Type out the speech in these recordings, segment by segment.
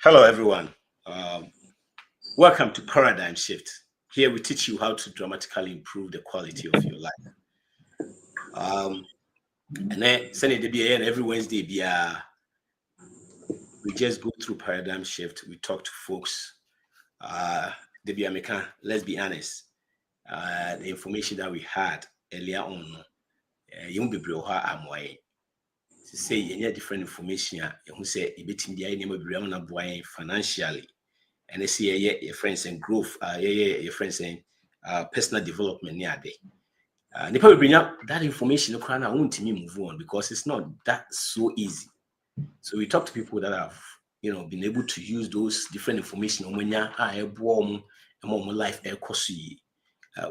Hello, everyone. Um, Welcome to Paradigm Shift. Here we teach you how to dramatically improve the quality of your life. Um, and then Sunday DBA and every Wednesday, we just go through Paradigm Shift. We talk to folks. DBA Meka, let's be honest. The information that we had earlier on, you won't be bro am way. Say any different information, who say a bit in the idea financially. And they see your friends and growth, your friends and personal development near day. They probably bring up that information. I won't me move on because it's not that so easy. So we talk to people that have been able to use those different information when you're warm and more life air cosi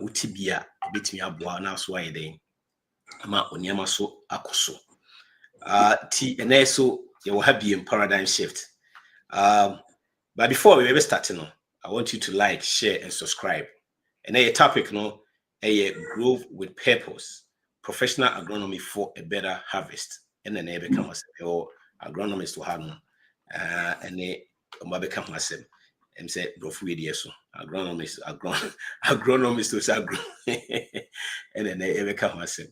utibia a bit me abwa now so why then ama onyama so akoso t and so you will have in paradigm shift. But before we ever start, I want you to like, share, and subscribe. And a topic, a growth with purpose, professional agronomy for a better harvest. And then they become or agronomist to have and they become myself. And say, bro, so agronomist, agronomist to agro, and then they become myself.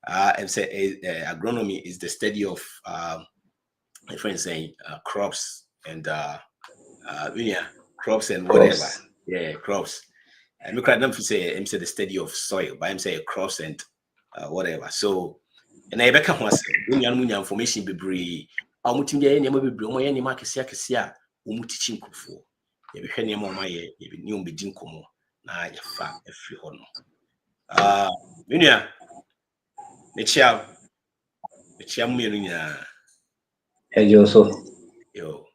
And say, agronomy is the study of, my friend saying, crops and crops and whatever. Crops. Yeah, crops. And look at them to say, I'm say the study of soil, but I'm saying crops and whatever. So, and I become was when you information be bree. I'm muting the enemy be bree. My enemy kisia. Teaching for. You be hearing my you be new be dinkomo. Na ya fa every hono. Minya. Nechia munya. Ejoso. Yo.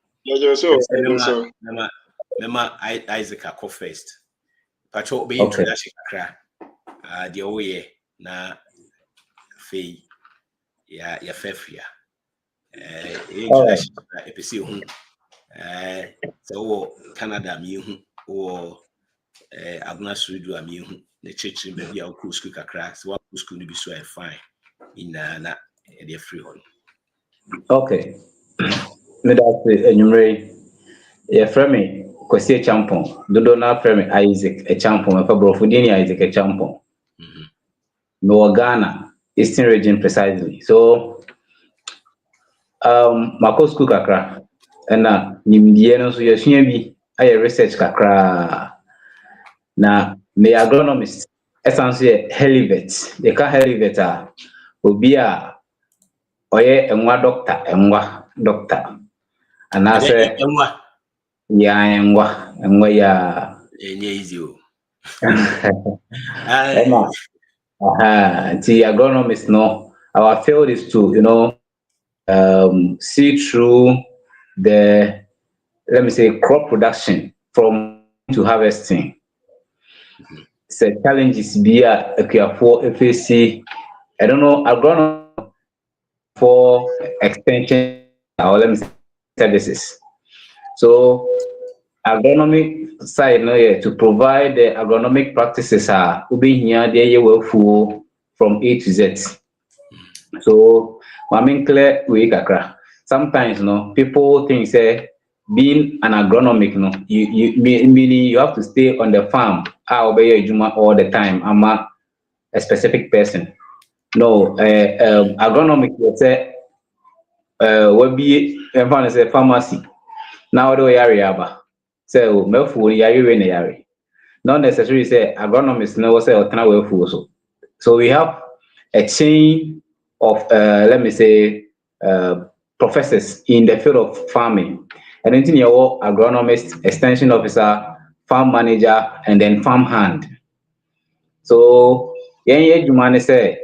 So. Mema Isaac ako first. Pacho be Okay. introduction kakra. The oye na fe ya fefia. Introduction episode hu. So Canada mi hu or Agna Sudu ami hu. The church maybe our school kakra. So what school be so fine in na the free hall. Okay. Medasi enyumre. Yeah, frame Kwesi Champon. Dodo na frame Isaac a champon. If a brofudini Isaac a champon. No Ghana, Eastern region precisely. So Mako school kakra. And nimdie no so yesua bi aye research kakra. Na me agronomist essentially helivets. They can helivets are obi a oye enwa doctor. And I say yeah, enwa ya easy. The agronomist no. Our field is to see through the crop production from to harvesting. So challenges be for FAC. I don't know agronomy for extension or services. So agronomic side to provide the agronomic practices ubi here they will full from A to Z. So clear we kakra. Sometimes people think say being an agronomic meaning you have to stay on the farm all the time. I'm a specific person. No, agronomic let's say will be a pharmacy. Now do area so mefu yari we na yari. Not necessarily say agronomists know say or so. So we have a chain of professors in the field of farming. And then your agronomist, extension officer, farm manager, and then farm hand. So say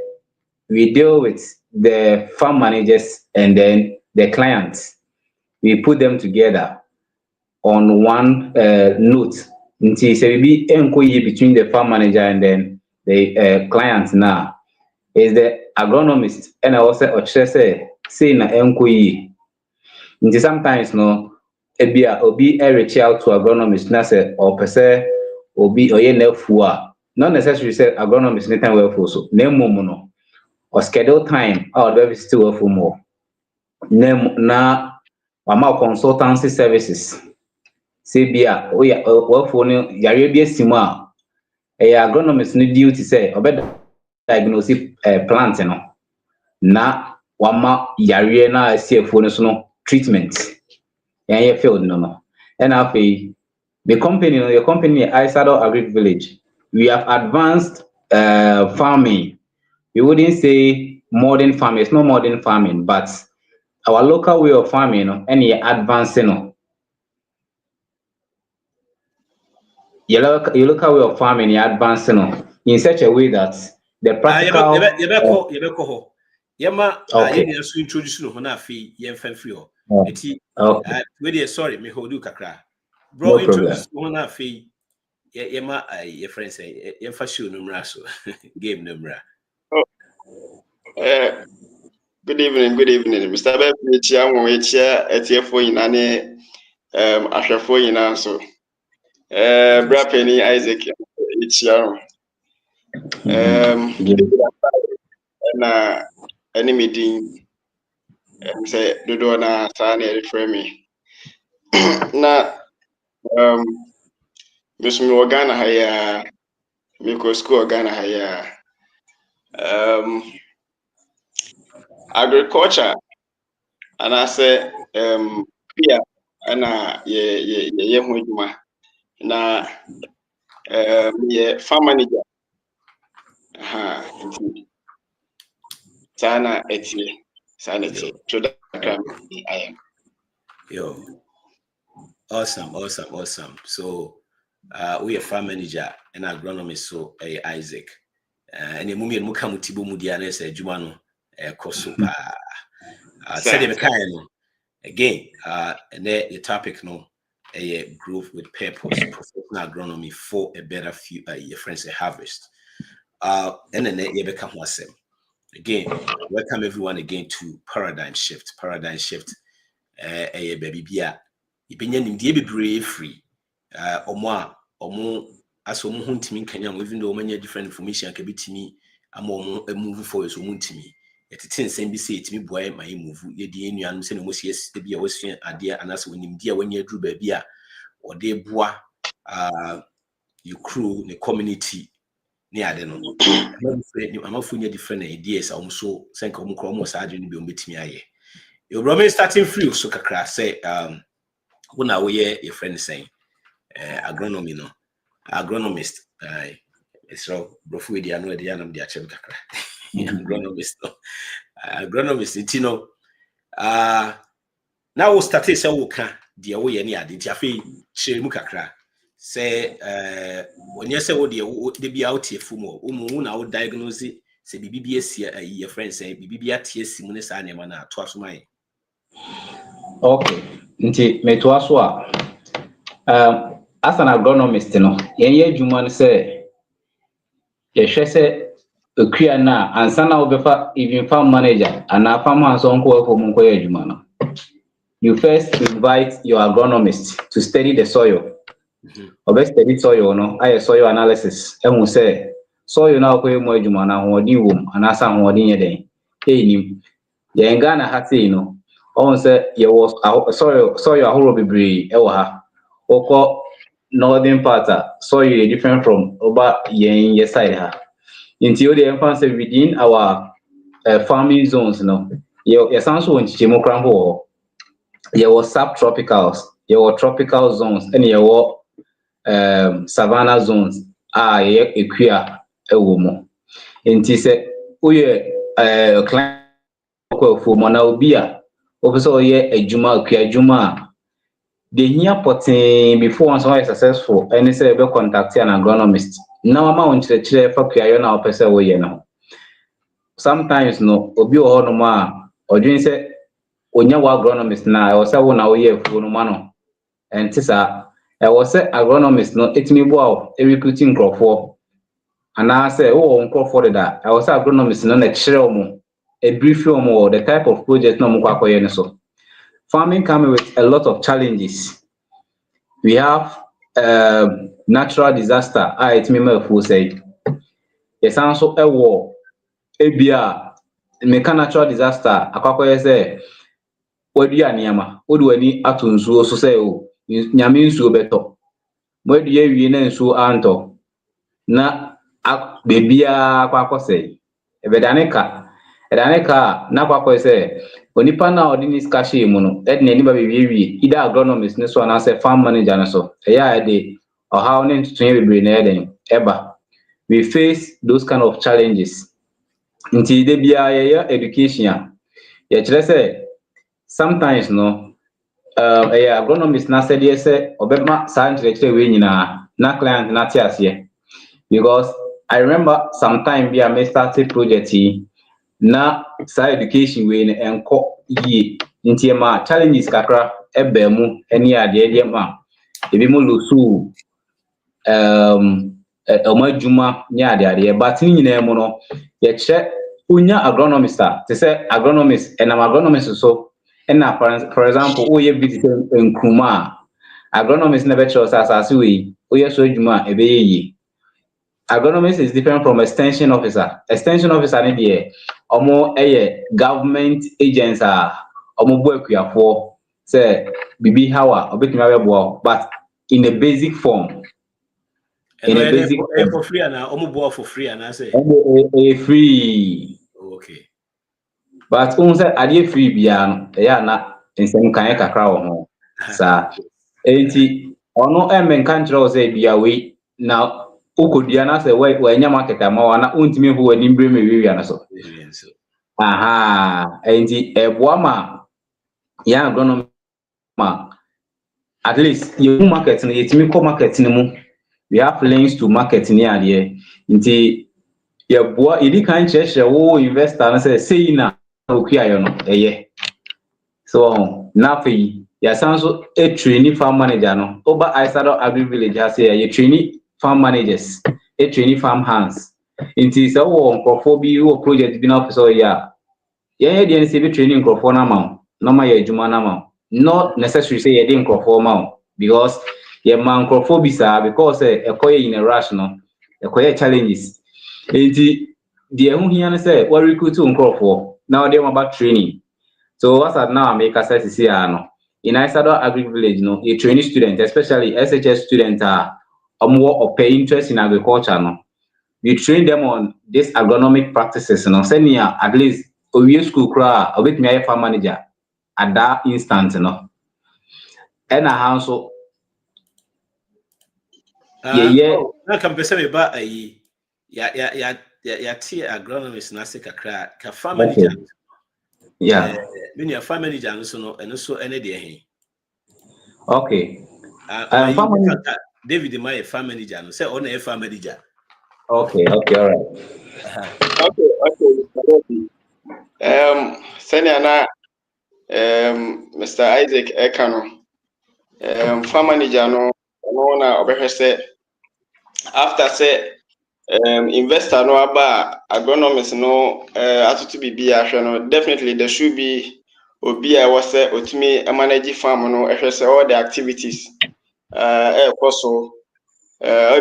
we deal with the farm managers and then the clients. We put them together on one note. Until say we be between the farm manager and then the clients now is the agronomist and I also say na enkoyi. Until sometimes obi reach out to agronomist na say or per se obi oye na fua. Not necessarily say agronomist anytime well for so. No or schedule time out of still for more. Na wama consultancy services. Say bia we work for no yare bi asimu a agronomist no duty say obed diagnose plant no na wama yare na asiefuo no so no treatment yan field no and afei the company no your company Isado Agric Village we have advanced farming. We wouldn't say modern farming, it's not modern farming, but our local way of farming and advancing your local way of farming advancing in such a way that the practical okay. Introduce no na fi yem fa free o. Oh, Eti okay. we sorry me hold you kakra. Bro, No problem. introduce no na fi yema your friends say yem fa show numra so game numra. Good evening, Mr. Bebe, chia mo chia etiefo yina ne ahwefo yina so. Bra Penny Isaac chia. Na enemy din say dodo na sa na refer me. Na Miss Morgana haya Miko school Ghana haya agriculture and I say pia ana ye ho adwuma na ye farm manager sana etie so that I am. Yo. Awesome. So we are farm manager and agronomist so Isaac. And the moment muka mutibo mudia na say adwuma no koso pa. Said the kind again and the topic no a growth with purpose, professional agronomy for a better your friends a harvest. And then you become wasem. Again, welcome everyone again to Paradigm Shift. A baby bia. Ibenya nimdie bebree free. Omo as omo huntimi Kenya, even though many different information can be timi, omo move forward so muntimi. Yet same be say it me boy my move. Ye di enuanum se no mos yes be a wosua ade anas when nimdie when ye dru ba bia or de boa you crew the community near ade no. I'm offering different ideas also senka omo kro omo sa adwene bi ombetimi aye. Your brother starting free so kakra say when I wear your friend saying agronomy no agronomist it's so brofu di anu di anam di achem kakra agronomist no agronomist it no now we start say we can di we ye ni ade ti afi share mu kakra say when you say what they be out here fumo umu na wo diagnose say bibi esi your friend say bibi atie simu ne sa ne ma na to asoma yi. Okay. Nti meto aso a as an agronomist no yenye adwuma no say ye hwe say okua na ansa na obefa even farm manager and a farm hands on ko afo mun ko ye adwuma no. You first invite your agronomist to study the soil. Obe study soil no aye soil analysis ehun say soil na ko emu adwuma na hoodi wom anasa hoodi ye den enim ye Ghana ha sei no on say ye was soil ahoro bebree e wa ha oko northern part soil is different from over ye side ha until the emphasis within our farming zones no ye sound so nchichemu krampo ye was subtropicals ye were tropical zones and ye were savanna zones ye equia ewo mo nti se uye climate ko mo na obi a officer ye adwuma equia adwuma the here potin before one so successful any say be contact an agronomist now ma on chire fa kuayo na opese wo ye no sometimes no obi o no ma odwin say onya wa agronomist na o say wo na wo ye fu no ma no entisa e wo say agronomist no etimi bo a recruiting crofo ana say wo crofo da e wo say agronomist no na chire omo a brief omo the type of project no mo kwakoye ne so. Farming comes with a lot of challenges. We have natural disaster. It may full say. Yes, also a war. Ebia, make natural disaster. Akwakoye say wadua nneɛma wode w'ani ato nsuo so sɛ o nyame nsuo bɛtɔ moadua wie na nsuo antɔ na beebiara akɔ akɔsɛe ɛbɛdane ka ɛdane ka a na akɔ akɔyɛ sɛ onipa no a ɔde ne sika hyɛɛ mu no ɛde n'ani ba bɛwiewie either agronomist ne so anaasɛ farm manager no so ɛyɛ a ɛde ɔhaw ne ntotoeɛ bebree na ɛyɛ den ɛba. We face those kind of challenges. Nti de biara yɛyɛ education a yɛkyerɛ sɛ sometimes no ɛyɛ agronomist n'asɛdeɛ sɛ ɔbɛma saa nkyerɛkyerɛ wei nyinaa na client n'ate aseɛ because I remember sometime bi a me started project yi na saa education wei no ɛnkɔ yie nti ɛma challenges kakra ɛbaa mu ɛne adeɛ ma ebi mo losu ɔmo adwuma ne adeadeɛ but ne nyinaa mu no yɛkyerɛ wonya agronomist a te sɛ agronomist ɛnam agronomist so ɛna for example woyɛ bi te sɛ nkruma a agronomist na bɛkyerɛ sɛ asase wei woyɛ so adwuma a ɛbɛyɛ yie. Agronomist is different from extension officer. Extension officer ne deɛ ɔmo ɛyɛ government agents a ɔmo bɔ akuafoɔ sɛ bibi how a ɔbɛtumi abɛboa but in a basic form. In a basic form. For free and for free and I say free. Okay. But say adeɛ free bia no ɛyɛ na nsɛm kan kakra wɔ ho saa enti ɔno ɛmɛnka nkyerɛ wo sɛ bia wei na ukodua na sɛ wanya market ama wa na untimi ho wani mbre me wiwia na so aha enti ɛboa ma ya agronomy ma at least you market no yetimi ko market no mu we have links to market ni adeɛ nti yɛboa yɛdi kan kyerɛkyerɛ wo investor na sɛ sei na okuayo no ɛyɛ so na afei yɛsan so trainee farm manager no oba Isado Agri Village ha sɛ yɛ trainee farm managers trainee farm hands nti sɛ wo nkrɔfo bi wo project bi na officer ya yɛyɛ deɛ nse bi training nkrɔfo na ma na ma yɛ adwuma na ma not necessary say yɛ de nkrɔfo ma because yɛ ma nkrɔfo bi saa because ɛkɔyɛ in a rush no ɛkɔyɛ challenges nti deɛ ho hia ne sɛ wa recruit nkrɔfo na ɔde ma ba training so what's that now make us say no in Isado Agri Village no a trainee student especially SHS student more or pay interest in agriculture no we train them on this agronomic practices no senior at least owie school kra a bit me farm manager at that instant no and a house so na kan pese me ba ayi ya ti agronomist na se kakra ka farm manager yeah when you farm manager no so no eno so ene de he okay farm manager David my farm manager no say on a farm manager okay all right okay senior na Mr. Isaac Ekano farm manager no na obehwe say after say investor no aba agronomist no atutu bibia hwe no definitely there should be obi a was say otimi manage farm no ehwe say all the activities so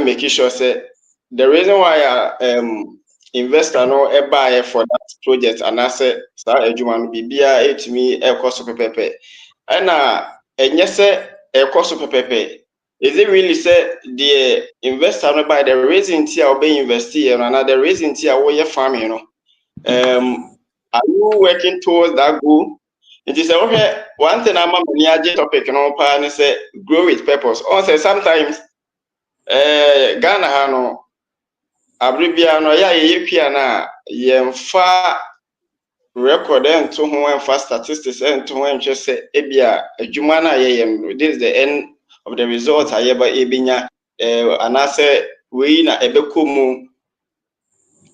making sure say the reason why investor no buy for that project and I say sa adwuma no bibia etimi so pepepe na enye say so pepepe. Is it really say the investor no by the reason tia obe invest here and another reason tia wo ye farming no are you working towards that goal? It is okay one thing I'm a topic no pa ni say grow with purpose. Also sometimes Ghana ha no abribia no ya ye kwia na yemfa record ento ho emfa statistics ento ho enhwe say ebia adwuma na ye this is the end of the results ayeba ebinya anase we na ebekomu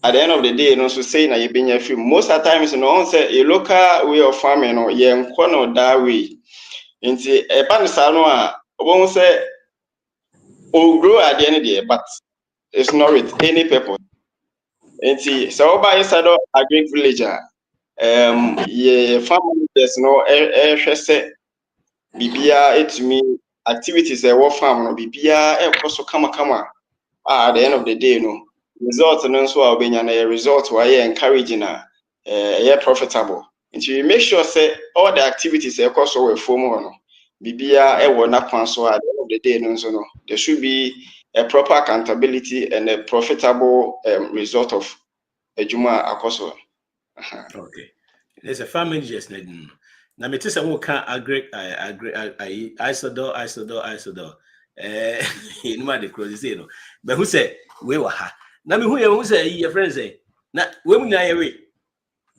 at the end of the day no so say na yebinya film most of the times no on say a local way of farming no ye nko no that way nti eba no sa no a obo say o grow at the end of the day but it's not with any purpose nti so oba Isado Agri Village ye farmers no hwe say bibia etumi activities e farm no bibia so kama at the end of the day no result no so obenya na result why encouraging na profitable we make sure say all the activities also were formal. Bibia e wona kwan so at the end of the day no, there should be a proper accountability and a profitable result of a juma akoso. Okay. There's a farm managers na me tell say we can agree isodor you know the close say no but who say we were ha na me who say your friend say na we mu na we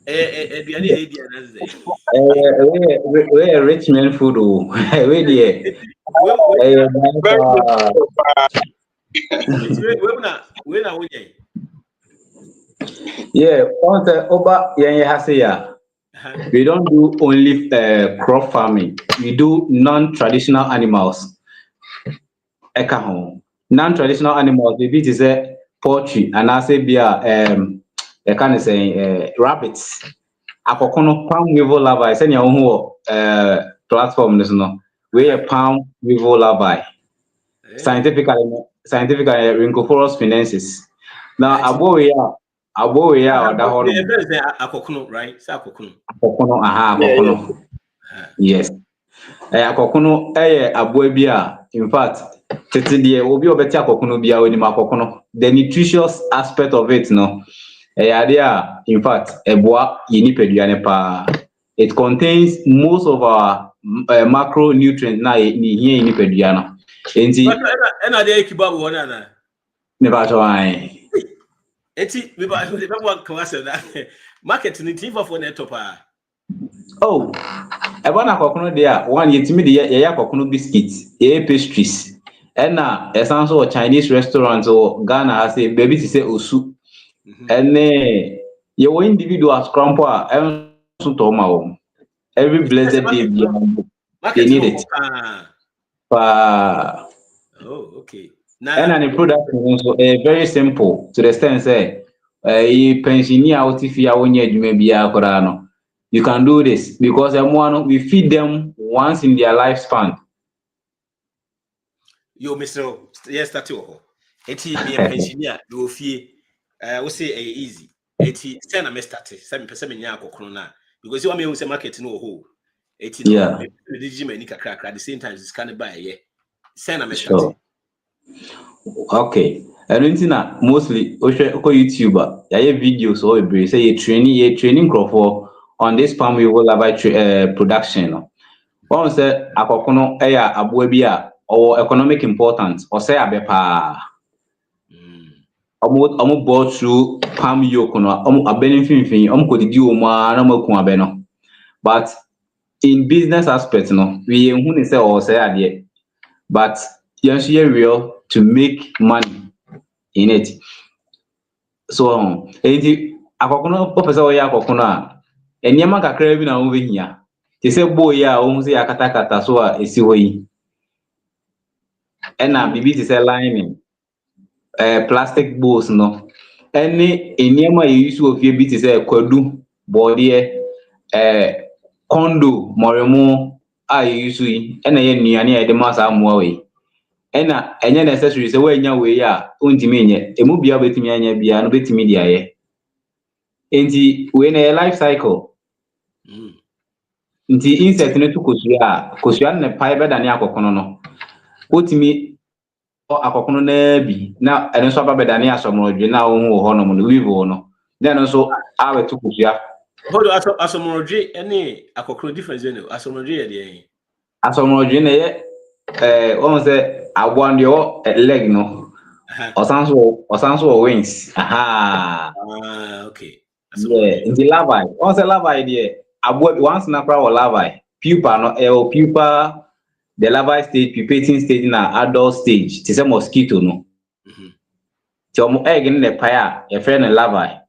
aduane e dia na say we rich man food we there we na we yeah on the oba yen has ya. We don't do only crop farming. We do non-traditional animals. Eka ho. Non-traditional animals, maybe it is a poultry, and I say be a kind of say rabbits. Akokono palm weevil larvae. Send your own platform. This no. We a palm weevil larvae. Scientifically, Rhynchophorus finances. Now, abo we are or that whole. Akokono, right? Say akokono. Akokono, aha, akokono. Yes. Akokono aboa bi a in fact tete de obi obeti akokono bia oni akokono the nutritious aspect of it no ade a in fact eboa ye nipadua ne pa it contains most of our macronutrients na ni hia nipadua no enti na dey kiba wo na na ne ba to an enti me ba kan ase na market ni tif for net top a oh ebe na akokono de a one yetimi de ye akokono biscuits ye pastries na esan so Chinese restaurant or Ghana has a baby to say osu ene ye wo individual scrampo a so to ma every blessed day they need it oh okay and the product also very simple to the extent say pensioner out if you won adwuma bia akora no you can do this because we feed them once in their lifespan. Yo Mr. Yes start ho eti me pensioner do fie we say easy eti say na me start say me pese me nya akokono na because you want me say market no ho eti no me digi mani kakra at the same time this can buy ye say na me start okay and na mostly o YouTuber ya videos or e say you training crop on this palm weevil larvae production no one say akokono ya aboa bi a or economic importance or say abepa omo bought through palm yoke no abeni finfin ko didi o ma na maku abe no but in business aspect no we hu ni say or say ade but yes real to make money in it so akokono opese o ya akokono a eniema kakra bi na wo behia ti say boy a o hu say akata so a esi ho yi na bibi ti say lining plastic bowls no any eniema you use ofie bi ti say kwadu body condo moremu a you use yi na ye nuane a de masa amoa we na enye necessary say we nya we a ontimi nye emu bia betimi anya bia no betimi dia ye enti we na life cycle nti insect no to kosua na pai beda ne akokono no otimi akokono na bi na ene so beda ne asomrodwe na wo hu ho no no weave no then so awe to kosua hold asomrodwe ene akokono difference no asomrodwe ye de asomrodwe na ye won say agbo and your leg no osanso wings okay yeah in the larvae won say larvae there agbo once na pra or larvae pupa no pupa the larvae stage pupating stage na adult stage ti say mosquito no ti omo egg in the pie e friend larvae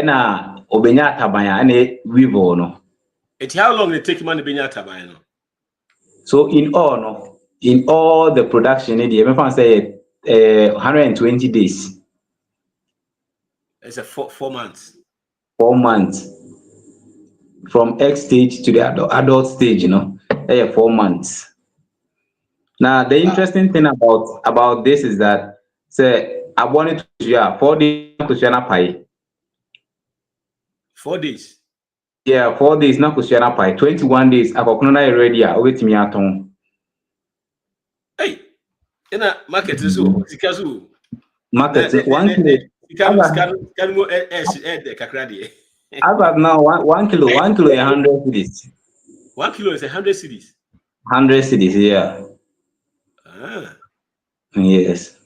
na obenya ataban na weevil no how long it take man benya ataban no so in all the production the me say 120 days. It's a 4 months. 4 months from egg stage to the adult stage, 4 months. Now the interesting thing about this is that say I wanted to 4 days to 4 days. Yeah, 4 days na kusiana pai. 21 days akokono na ready a obetimi aton. Hey, ina market so sika so. Market 1 kilo. Sika de kakra de. As of now, 1 kilo is 100 cedis. 1 kilo is 100 cedis. 100 cedis, yeah. Ah. Yes.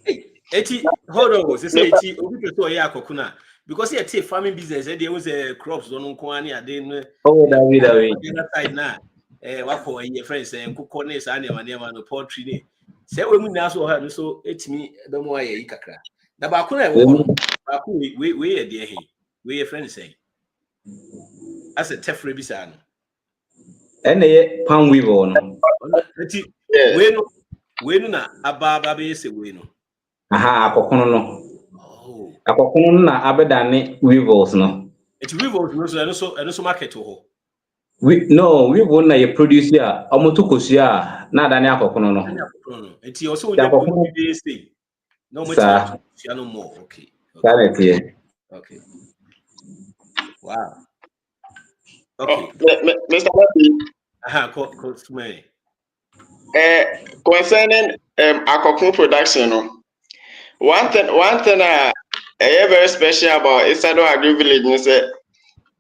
Eti hold on, say eti obi to ya akokuna because here take farming business there was crops don't nko ani ade no. Oh, David. Other side na what for your friends nkoko ne sa ne no poultry ne. Say we mu na so ha no so etimi be mo aye kakra. Na ba ko na e wo no. Ba ko we ye de he. We your friends say. As a tefre bi sa no. And ye palm weevil no. Eti we no na aba be say we no. Aha, akokono no. Oh. Akokono na abedane weevils no. Eti weevils no so market ho. No, weevil na ye produce ya omoto kosia na adane akokono no. Eti also we dey say. No much no more. Okay. Okay. Wow. Okay. Mr. Wabi. Concerning akokun production, one thing very special about Isado Agri Village is that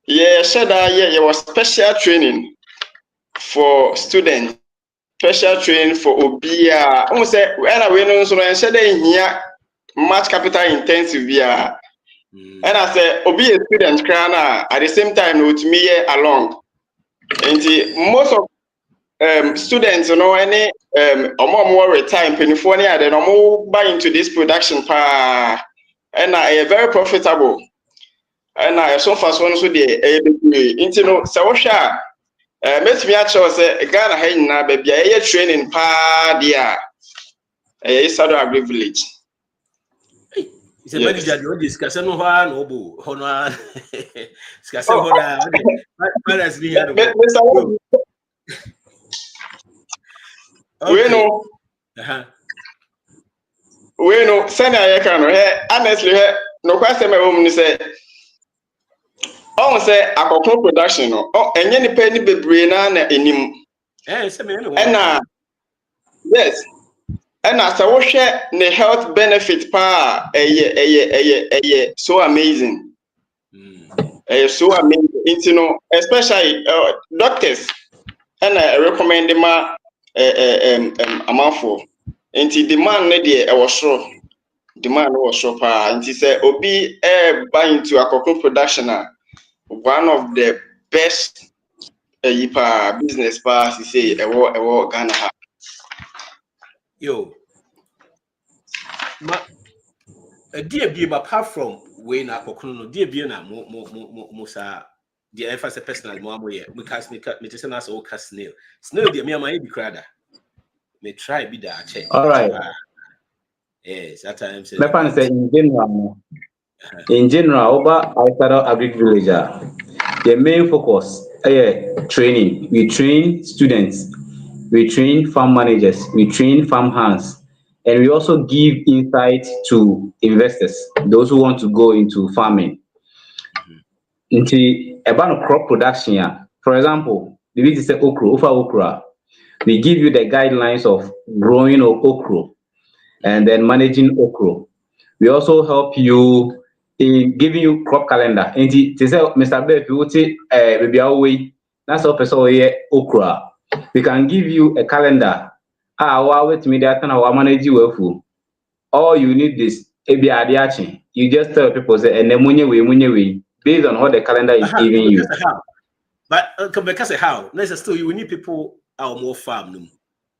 there was special training for students, special training for Obia. Almost say when I went on so I said here much capital intensive via. And I said Obi a student crana at the same time with me along. And most of students, any more retire Penifania, then buy into this production and very profitable. And I so far so the so makes me actually say Ghana hey na baby a training dia Isado Agri Village. It's a manager the discussion no hono discussion hono matters ni here we know send I can honestly no question me say on say akokon production no enye ni pe ni bebre na enim say me no yes and as I share the health benefit so amazing. So amazing, especially doctors and I recommend them amount for demand was so and he said Obi buying to akokon production one of the best business he say Ghana. Yo, dear be apart from way na kokuno, dear be na mosa the emphasis personal mo here because me just say na so snail dear me am I be crada me try be that check. All right. Yes, at times say in general over Isado Agri Village the main focus training. We train students, we train farm managers, we train farm hands, and we also give insight to investors, those who want to go into farming. Into about crop production, for example, the way to say okra, we give you the guidelines of growing of okra and then managing okra. We also help you in giving you crop calendar. And to say, Mr. Bear, if you would say, maybe our way, that's all person okra. We can give you a calendar. Wait me that and our manage you well. All you need is ABRDH. You just tell people say, and then we based on what the calendar is giving you. But because how? Let's still you need people our more farm.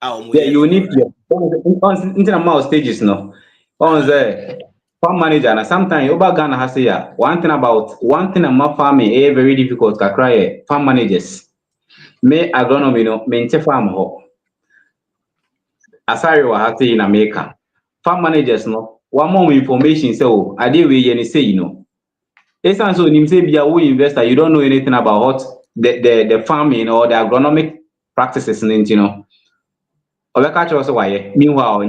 Yeah, you need into amount stages no. On the farm manager and sometimes over Ghana has say one thing about farming very difficult to cry farm managers. May agronomy no maintain farm ho. Asari wa has in America. Farm managers no one more information so I did we say It's so you say be a investor, you don't know anything about what the farming or the agronomic practices meanwhile,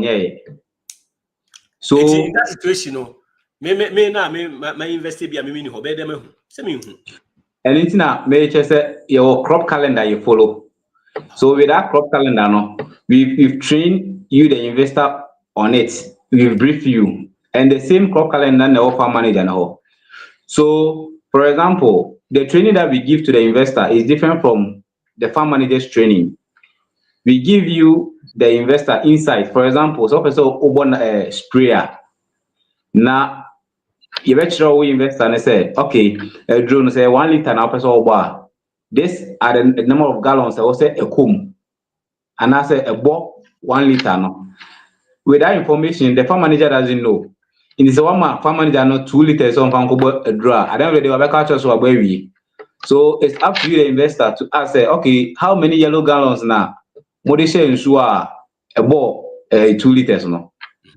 so in that situation, me na me invest be a me ho be dem hu. Se me hu. And it's now make say your crop calendar you follow. So with that crop calendar, no, we've trained you, the investor, on it. We've briefed you, and the same crop calendar the farm manager now. So, for example, the training that we give to the investor is different from the farm manager's training. We give you the investor insight. For example, so person open a sprayer. Now, you bet your investor and say, okay, a drone say 1 liter now person over. This are the number of gallons. I will say a cum, and I say a box 1 liter now. With that information, the farm manager doesn't know. In this one farm manager know 2 liters on a draw. I don't really have a culture so we. So it's up to you, the investor, to ask, okay, how many yellow gallons now? Modisha ensure a ball 2 liters no.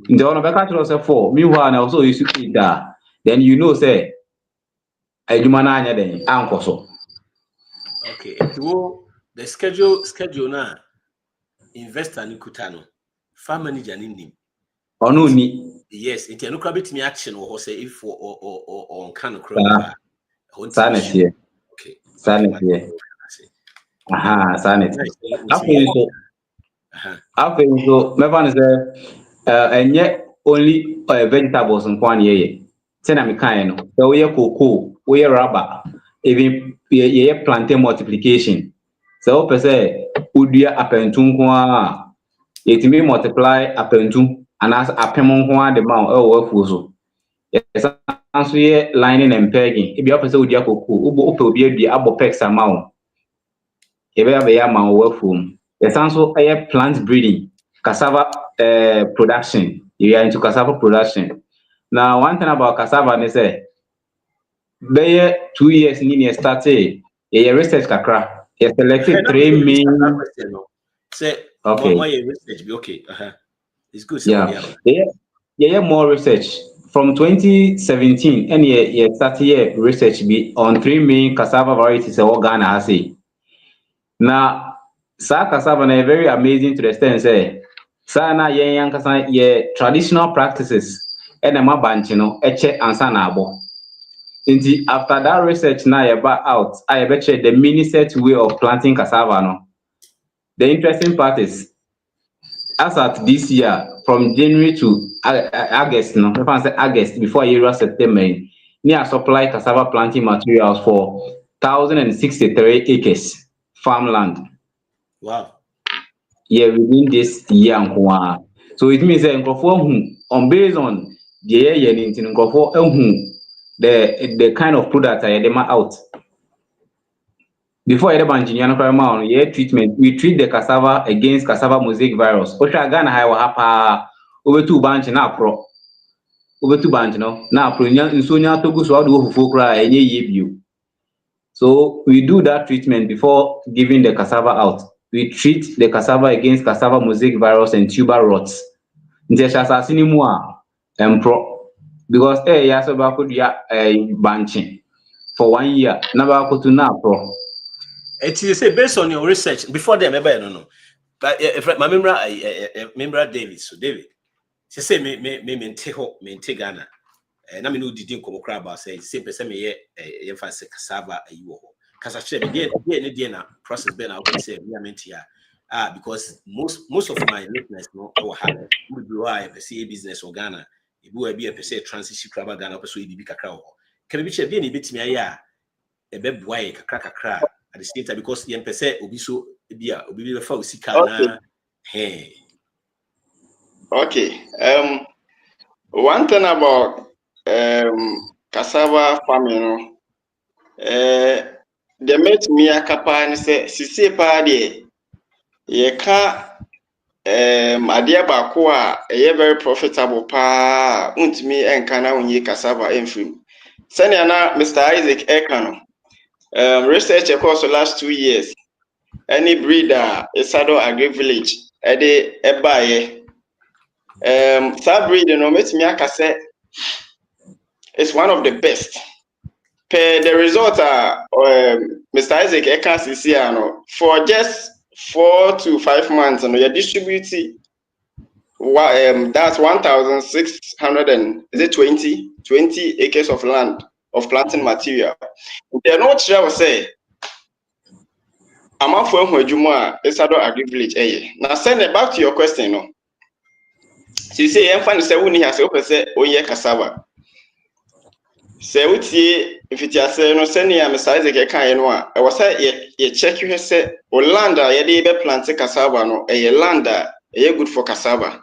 In the one of a culture 4. Meanwhile, also you should eat that. Then you know, say, I do manage then uncle so. Okay, the schedule now. Investor ni kutano. Farm manager ni nim. Or no need. Yes, it no crabit me action or say if or on can crowd. Sanity. Okay. Sanity. Aha, sanity. After so, my friend say, and yet only vegetables and one year. Send me kind. So we are cocoa, we are rubber, even ye plantain multiplication. So per se, would you apentum kwa? It may multiply apentum and as apemon kwa the mount or fuso. Yes, answer ye lining and pegging. If you have would you cocoa, ubo be the abo pex amount. If you have a yam or foam. Yes, also a plant breeding. Cassava production. You are into cassava production. Now, one thing about cassava is say, be 2 years in started a research kakra. You selected 3 main. Say, Okay. More research be okay. It's good. Yeah, more research. From 2017, and yeah, started research be on 3 main cassava varieties of Ghana has. Now, sa cassava na very amazing to the extent say, sa na yen kasa traditional practices and ma banchi no eche ansa na abo. Inti after that research na back out, I bet the mini set way of planting cassava no. The interesting part is, as at this year, from January to August, no, if I say August before year September, near supply cassava planting materials for 1,063 acres farmland. Wow. Yeah, within this year. So it means that on based on the year the kind of product I them out. Before I engineer treatment, we treat the cassava against cassava mosaic virus. Ghana hapa over 2 bunch na pro. Over 2 bunch no. Na pro nya to go so do So we do that treatment before giving the cassava out. We treat the cassava against cassava mosaic virus and tuber rots. Because ya so ba banching for 1 year. Na ba to na pro. It is say based on your research before them no. But if my member David, so David, she say me take Ghana. Na me no didi nkomo kra about say person me ye fancy cassava ayi wo. Cause actually dey na process be na we say me amenti ya. Because most of my listeners no I will have we do I see business or Ghana. If we be a per se transition kra Ghana per so e bibi kakra wo. Can be che be na betimi ayi a e be boy kakra at the same time because yen per se obi so bia obi be fa osika na hey. Okay. One thing about cassava farming, the mate me a kapa and say, Sisi pa de, ye ka adia bakwa, a very profitable pa, untimi and kana unye cassava enfim. Seniana Mr. Isaac Ekano, research across the last 2 years. Any breeder, a saddle agri village, ede ebaye. That breed, you know, makes me say it's one of the best. Per the result, Mr. Isaac Ekan for just 4 to 5 months, and you distribute that's 1,620 acres of land of planting material. They know what I was say. I'm for who Juma Esado Agri Village. Now send it back to your question. No. So you say I'm fine say we has open say oye cassava. Say uti if it has no send ya Mr. Isaac kan no a was say ye check you say o land ye dey be plant cassava no land good for cassava.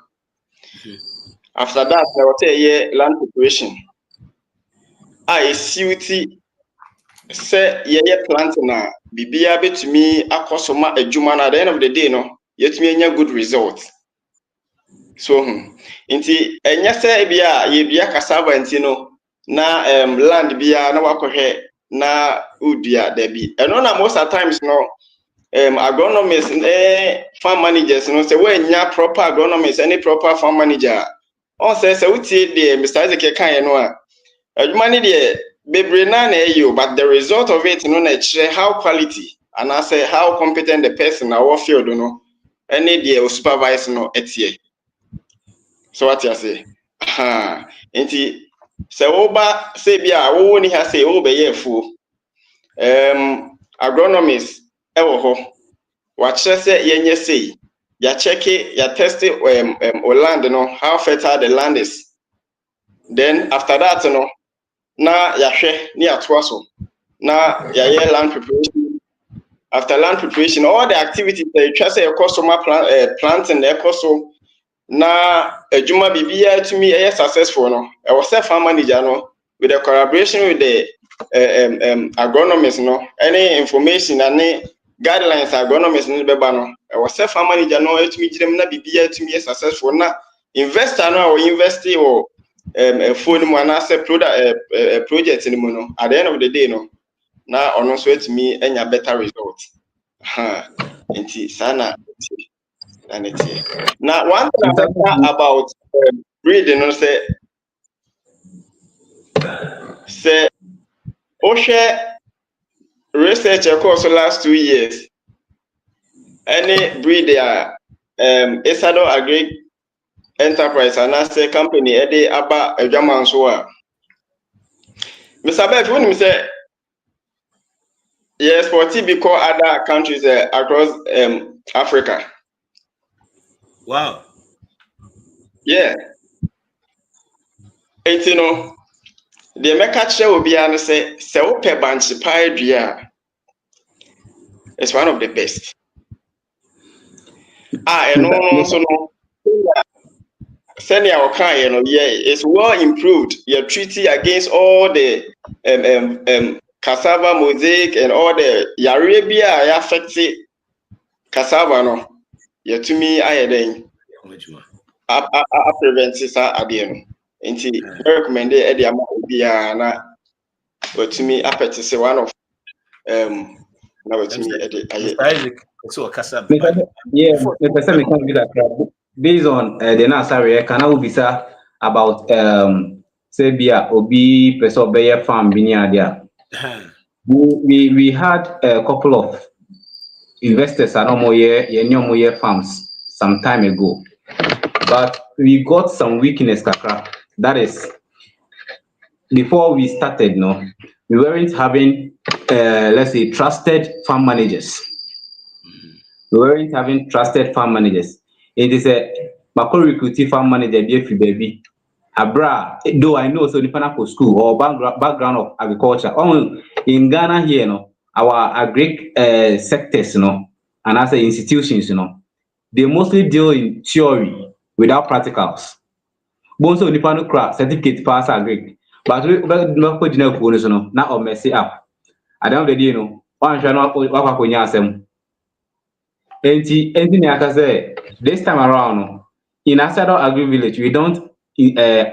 After that I was say land preparation. I see say ye planting na bibia betumi akosoma adwuma na at the end of the day no yetumi enya good results. So nti enya say bia ye bia cassava nti no na land bia na wakohwe na udua da bi eno na most of times no agronomists farm managers no say we nya proper agronomists any proper farm manager on say utie the Mr. Isaac kan no a adwuma ni de bebre na eyo but the result of it no na how quality and I say how competent the person our field no any the supervise no etie. So what you say? Enti se oba say bia wo ni ha say wo be yefu agronomist e wo ho wa kire say yenye say ya check it ya test it land no how fertile the land is, then after that no na ya hwe ni atoa so na ya land preparation. After land preparation all the activities that you try say your customer planting the so na adwuma bibia to me successful no I was a farm manager no with the collaboration with the agronomists no any information and guidelines agronomists no beba no I was a farm manager no to me na bibia to me successful na investor no or investi or phone mo na say project ni mo no at the end of the day no na ono so to me enya better result nti sana and it's here. Now, one thing about breeding, say, Osha research across the last 2 years. Any breeder, Esado Agri Enterprise, and I say company, Eddie Abba, a German soa. Mr. Beth, when you say, yes, for TB call other countries across Africa. Wow. Yeah. It's the Mecca will be and say, Seope Banchi Pie is one of the best. And also no senior it's well improved. You're treaty against all the cassava mosaic and all the Arabia affected cassava no. You to me I then prevent this again. Inti recommend the amount na but to me appetite say one of now to me Isaac so cassava. Yeah, based on the Nasari, can I be about Sabia Obi Pesobeye farm Binia there. We had a couple of investors at Omoye farms some time ago, but we got some weakness, Kakra. That is, before we started, no, we weren't having, let's say, trusted farm managers. We weren't having trusted farm managers. It is a Bako recruiting farm manager, baby. Abra, though I know so the for school or background of agriculture. In Ghana here, no, our agri sectors, and as institutions, they mostly deal in theory without practicals. Bonso nipa no crack certificate pass agri, but we not put in now or messy up. I don't know, one shall not asem. Anything I can say this time around in Asado Agri Village, we don't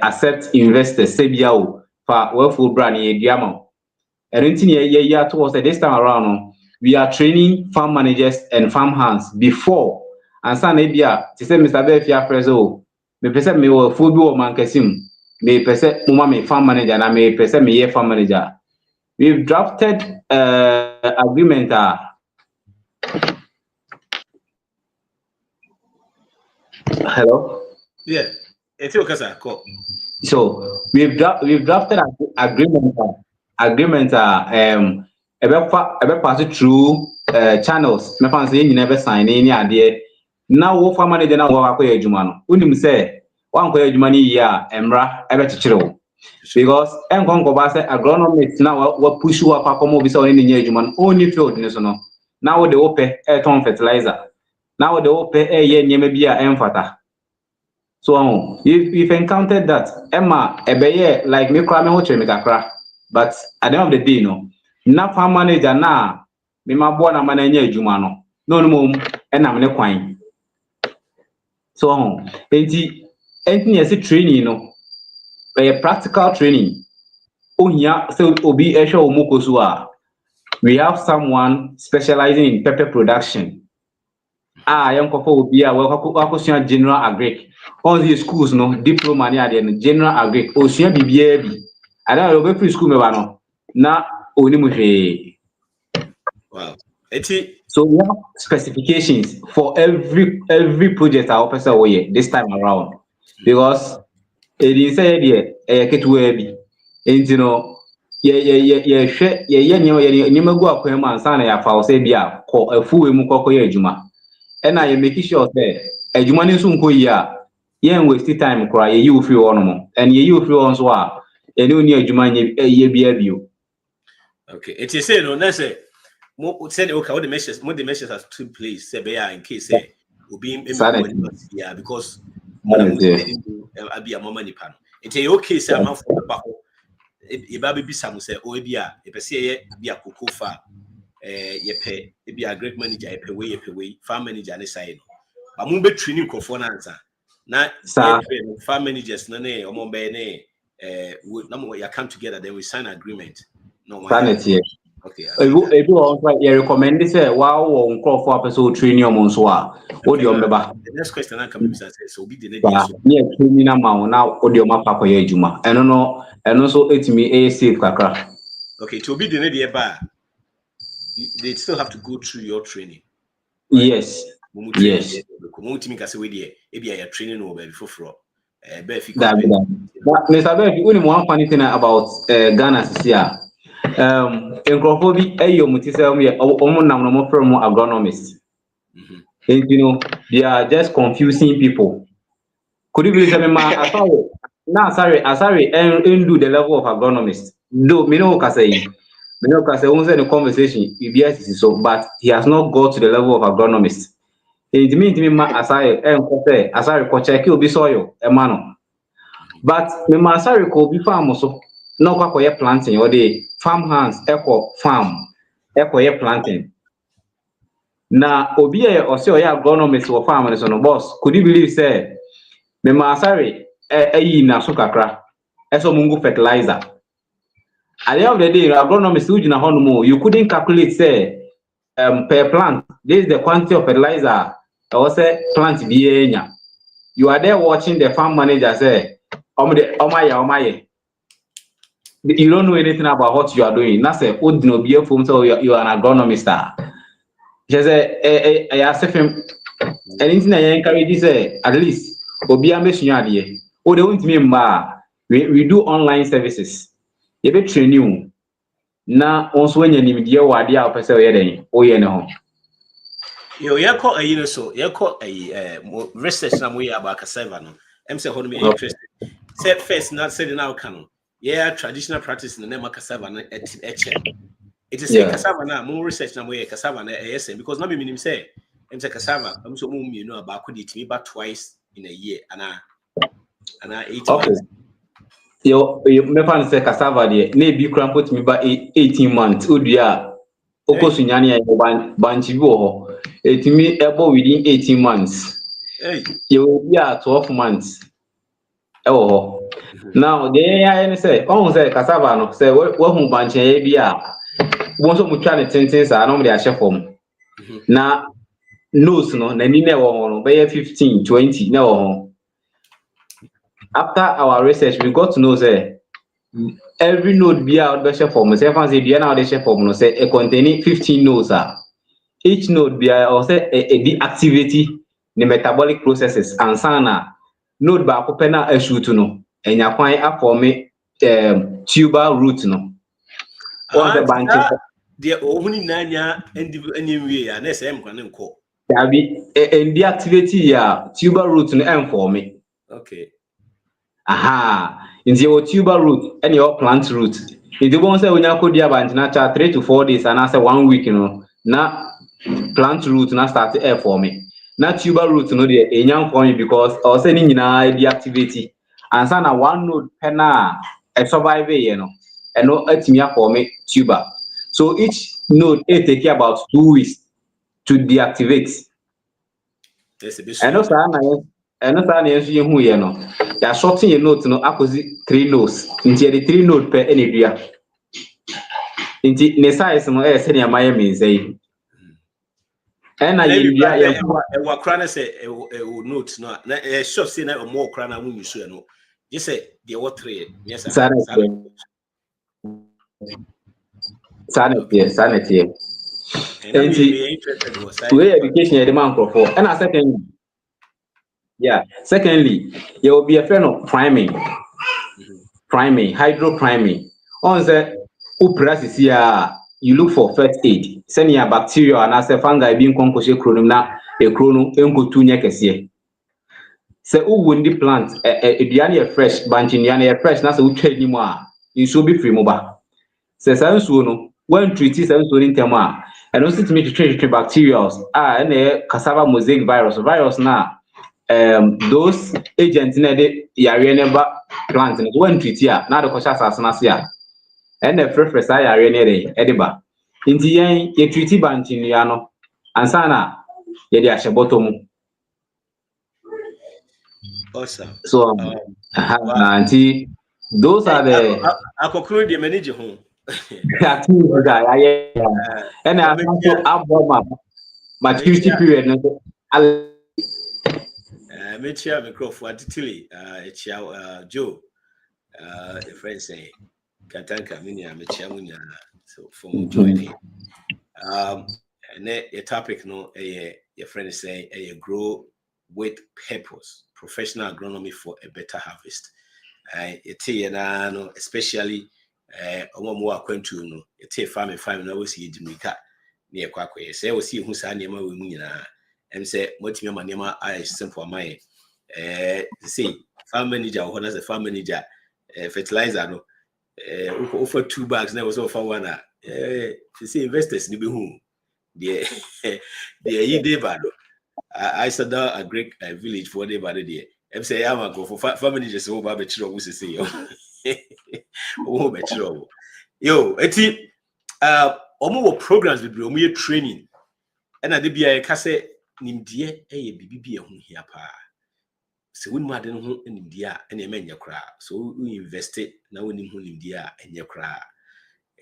accept investors say biao for well brand ye diamond. Anything ye towards this time around, we are training farm managers and farm hands before and san ebia to say Mr. Befia Prezo, me person me will full or mankesim, me person mama me farm manager and I may person me ye farm manager. We've drafted agreement. Hello. Yeah, it's your casa. So we've drafted an agreement agreement ebe pass through channels me fan say nyina ebe sign ni ade na wo farmer manager na wo akoya adwuma no unim say wan koya adwuma ni yi a emra ebe chichire wo because enkonko ba say agronomist na wa push wo akomo bi say oni nya adwuma no only field ni so no na wo de wo pe ton fertilizer na wo de wo pe ye nyema bi a emfata. So if encountered that Emma ebeye like me cry me ho chere me kakra, but at the end of the day no na farm manager na me ma bo na mana nya adwuma no no mom enam ne kwan. So enti yes training no a practical training ohia so obi ehwe omokoso a we have someone specializing in pepper production. Yonkofo obi a wakosua general agric. All these schools no diploma ni ade no general agric osua bibia bi. Ada o be free school me ba no na oni mu hwe. Wow. So we have specifications for every project our person we this time around because it is say there ketuwa bi. Enti no ye hwe ye nyemagu akwan mu ansa na ya fa o say bia ko afuwe mu kokoye adwuma. And I make sure that adwuma ni so nko yi a yen waste time kora ye you free one mo and ye you free one so a ene oni adwuma ye bia bio. Okay, it is say no na say mo say okay all the measures has to place say be in case say obi yeah because mana mo abi a mama nipa no it is okay say am for ba ho e ba be bisa mo say o bi a e pe say ye bi a kokofa ye pe e bi a great manager ye pe we farm manager ne say no ba mo be training crofo na ansa na ye farm managers na ne omo be ne na mo ya come together then we sign agreement no one. Okay. Ebi also you recommend say wow won crofo apeso training omo so a odi ombeba. The next question I come say so be the so yeah training na ma na odi oma pa koye adwuma eno so etimi safe kakra. Okay, to be the near ba they still have to go through your training. Right? Yes. Yes. Maybe training over before. Mr. Befi, only one funny thing about Ghana here. In Crawford, agronomists. And you know, they are just confusing people. Could you believe me? Sorry, and do the level of agronomist. Though me no say the conversation, so, but he has not got to the level of agronomist. It means me asari ko check obi soil emano. But me asari ko obi farm so no kwa planting or the farm hands echo farm echo planting. Na obi ose oya agronomist wo farm so no boss could you believe say me asari eyi na so kakra eso mungu fertilizer. At the end of the day agronomist who na hono you couldn't calculate say per plant this is the quantity of fertilizer or say plant bienya. You are there watching the farm manager say omaye. You don't know anything about what you are doing. That's a old no be so you are an agronomist. She say I ask him anything I encourage say at least obi amesua ade. O de wont me mba we do online services. You be train you na onso anya nimdie wade a opese o ye den o ye ne ho. You call a so you call a research na we about cassava no. I'm say hono me interested. Say first not say now can yeah traditional practice in the name cassava na etche. It is say cassava na more research na we cassava na yes because no be minim say I'm say cassava I'm so you know about could it me back twice in a year and 8 months. You me fan say cassava there na bi kran put me ba 18 months odua okosunyane ya banchi bi ho. Etimi ebo within 18 months. You will be at 12 months. Now, the AI say, say cassava no say what who banche e bia. Won so mutwa ne tenten sa no me dey form. Na nose no na ni na wo no be 15 20 na wo. After our research we got to know say every node be out be share form. Say fancy be na dey share form no say e containing 15 nodes. Each node be or say a activity the metabolic processes and sana node ba ko pena shoot no enya kwan aform tuber root no On the bunches. The only nanya and anyway, and SM can call. There be in the activity, yeah, tuber root and M for me. Okay. Aha, in the tuber root and your plant root. If you want to say when you could be about 3 to 4 days and I say 1 week, now plant root now start air for me. Now tuber root no the young for me because I was saying the activity and so now 1 node penna a survive and no it's me for me tuber. So each node it take about 2 weeks to deactivate. That's a bit And also you they are shorting a note no acquisi 3 nodes into the 3 node per any area. Into the size no senior Miami say. And I what crana say a note no a shop say na more crana when you so no. You say the what 3 yes sir. Sanity. And I'm interested in what way education the man for. And secondly, secondly, there will be a friend of priming, hydro priming. On the process here, you look for first aid. Send your bacteria and as a fungi being concocted chronom na a chrono enko 2 nyekese. Say who win the plant a fresh bunch in a fresh na say who trade ni mo a you should be free mobile. Say sense no when treat sense in term and also to make treat bacteria and a cassava mosaic virus na those agents na the yare never plant when treat here na the cautious as here and the fresh yare ne dey ediba nti yen ye treat bunch in ya no ansa na ye dey ahye bottom. Awesome. So auntie, those are the I conclude the manager home. activities that and I also have maturity period. Make sure microphone titili Joe a friend say Katanka Minia Mechamunia so for joining. And a topic no your friend is saying a grow with purpose, professional agronomy for a better harvest. No, especially more acquainted no, farming no see Jamaica near Quackway. Say we see who's animal with me and say what me manema I simple my see farm manager or as a farm manager fertilizer no offer 2 bags now was offer one to see investors ni be who the ye day bad. I saw that a great village for the bad day. I'm say I'm go for family just over betro we say yo. Oh betro. Yo, eti omo programs be omo training. And I be a kase nimdie bibi ho hia pa. Se wonu ade ho nimdie a na e menya kra. So we invest na woni ho nimdie a enye kra.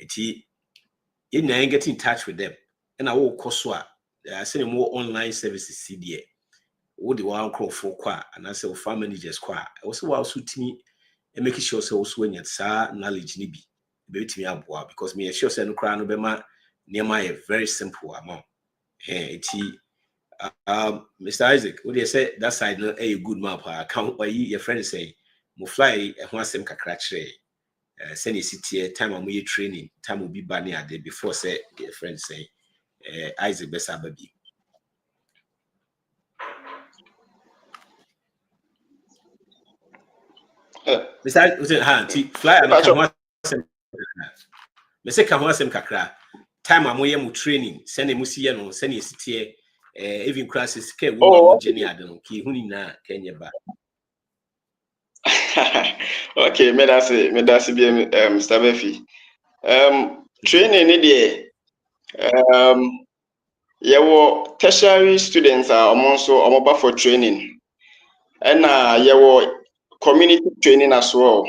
Eti you get in touch with them. And I will cost what I send more online services CDA. What the one call for qua and I say farm managers qua. I also was suit me and making sure so when you sa knowledge nibi be to me up because me sure say no cry no be ma near my very simple amount. Hey, Mr. Isaac, what do you say that side no a good map account or your friend say mo fly a one same kakra chere. Send you sit here time I'm training time will be banning at day before say your friend say Isaac Bessa baby. Besides, was it hand fly and come kakra. Time I'm training, send a musia no, send you sit here, even classes care woman Jenny Adam, key hunina Kenya back. Okay, me that's be Mr. Befi. Training idea. Your tertiary students are also about for training, and your community training as well.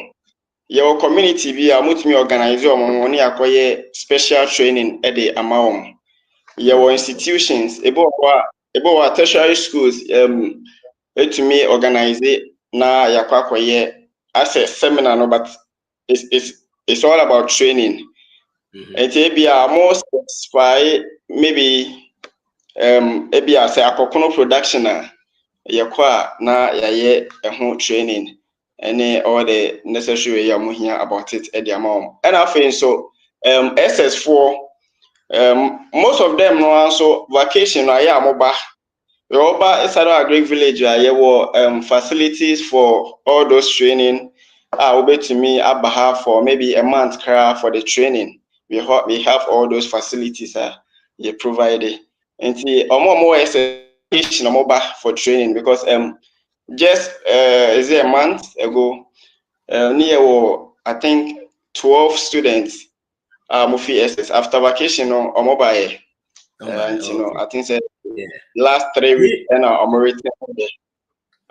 Your community be a multi organize money acquire special training at the amount. Your institutions about tertiary schools to me organize it na yakwa as a seminar no, but it's all about training. It be a more specify maybe maybe I say a production na yaye training and all the necessary here about it at the amount. And I think so SS4 most of them no also vacation na ya amoba Yoruba Esado Agric Village facilities for all those training to me abaha for maybe a month for the training. We have all those facilities you provided. And see more education for training because just is it a month ago near I think 12 students Mufi SS after vacation or mobile. And you know, I think last 3 weeks and I'm already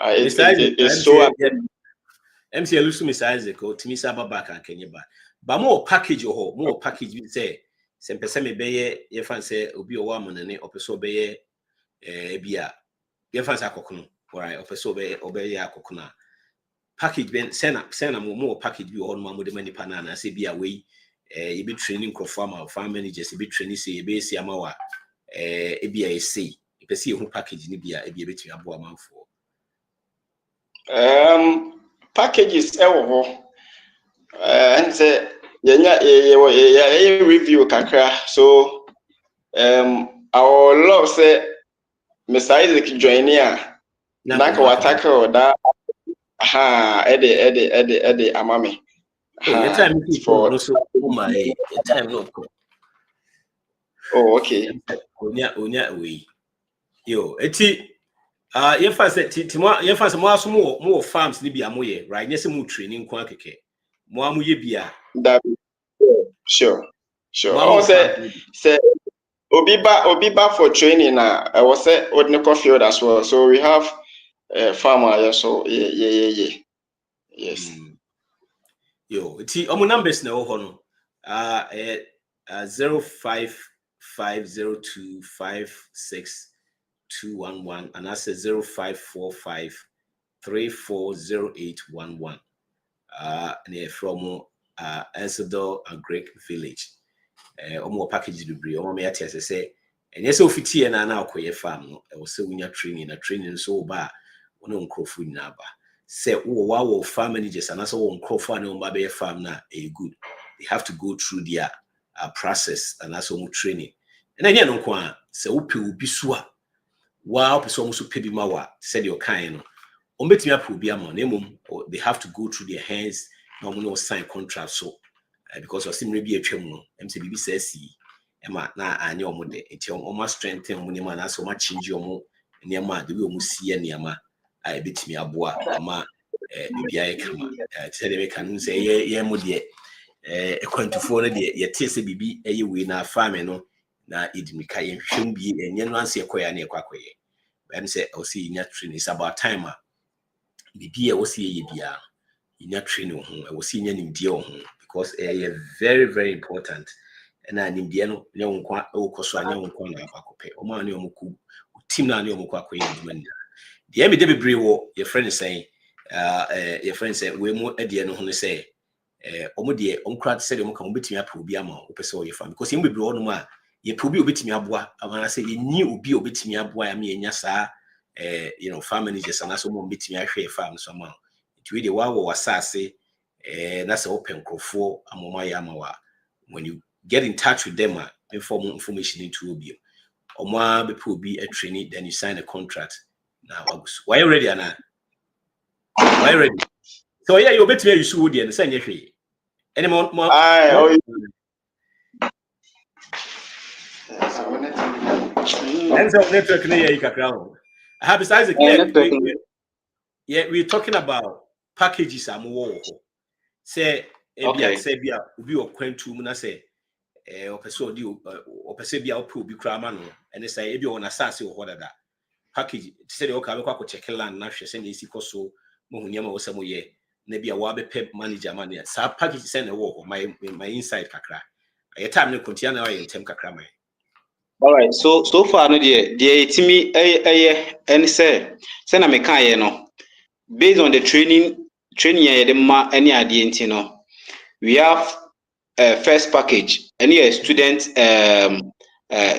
it's so MC Lusu Miss Isaac or Timisa Babaka and Kenya. But more package or more package you say, some person be ye fancy obi o woman and opeso be bia. Ye fancy akokunu, or opeso be obey akokuna. Package ben send more package you on mamma the many panana, say be away. You be training farmer, farm managers, you be training say be see amawa. ABAC, if you see who package in Ibia, a bit of a month for. Packages, and say, review kakra. So, our love say, Mr. Isaac join here. Naka wataka or that. Eddie, amami. Oh, your time for my time no. Oh, okay. Onya we. Yo, eti your first your first more farms ni bia moye, right? Yes, more training kwa keke. Mo amuye bia. That sure. I say Obiba for training I was say Odniko field as well. So we have farmer so yeah. Yes. Yo, eti omo numbers na wo ho no. 0550256211 and that's 0545340811 and from Ensedo Agric Village omo package debris omo me ati say and yes ofiti na na akoye farm no e wo se wunya training so ba wono nkrofo nyina ba say wo farm managers and also wo nkrofo na wo be farm na e good they have to go through their process and also more training. And then no kwa se upi ubi so a wa opi so so pebi ma wa said your kind no ombetimi aprobi am na mum they have to go through their hands no no sign contract so because of simre bi atwam no mse bibi say si ema na anya omode enti omo strengthen omo nema na so ma change omo nema de we omo sie nema a ebetimi aboa ama bibi aye kama said we can say ye mo de ekwantufo no de yete se bibi we na farm no na edimika ye hwem bi enye no anse ekoya na ekwakoye bem say o see nya training is about time bibi o see ye bia nya training ho o see nya nimdie ho because very very important and na nimdie no nya wonkwa o koso anya wonkwa na akwakope o ma na o moku team na anya o moku akoye eduma ni de me de bebre wo your friend say we mo edie no ho ne say omo de onkrat said omo kan obetimi apa obi ama opese o yefa because yim bebre ono ma ye probi obetimi aboa amana say ye ni obi obetimi aboa ya me enya saa farm managers and so mo betimi ahwe farm so ma it we de wa wasase na say open crofo amoma ya amawa when you get in touch with them information into obi omo be obi a training then you sign a contract now why you ready ana why you ready so yeah you betimi use wo de say nyehwe any more and so network near you I have besides we're talking about packages I'm war say say bia obi okwantu mu na say opese odi opese bia ope obi krama no and say ebi on asase wo dada package say the oka be kwa check land na hwe say na esi koso mo hunyama wo samo ye na bia wa be pep manager man sa package say na wo my inside kakra your time no continue na your time kakra man. All right, so far no the itimi any say na me kan ye no based on the training ye the ma any ade no we have first package any student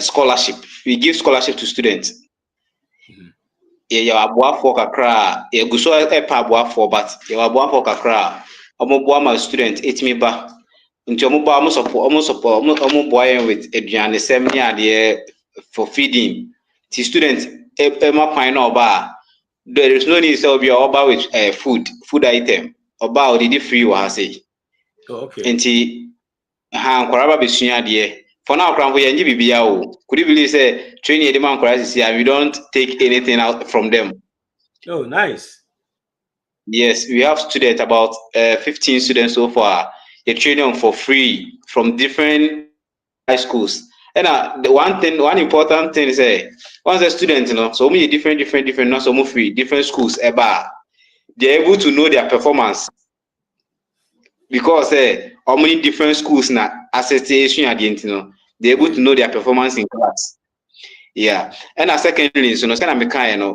scholarship. We give scholarship to students. Yeah, aboafo kakra e guso e pa aboafo but yeah aboafo kakra omo boa ma student etimi ba Into almost boy with Adrian semi for feeding. The students Emma Pine or there is no need to be over with food item. About the free was say. Okay. Nti ha nkwara be sua de. For now kran for yenji bibia o. Could you believe say training the man nkwara this year we don't take anything out from them. Oh, nice. Yes, we have students about 15 students so far. They train them for free from different high schools. And the one important thing is once a student, so many different, not so many free, different schools, they're able to know their performance because how many different schools na association at the end, they're able to know their performance in class. Yeah, and secondly, so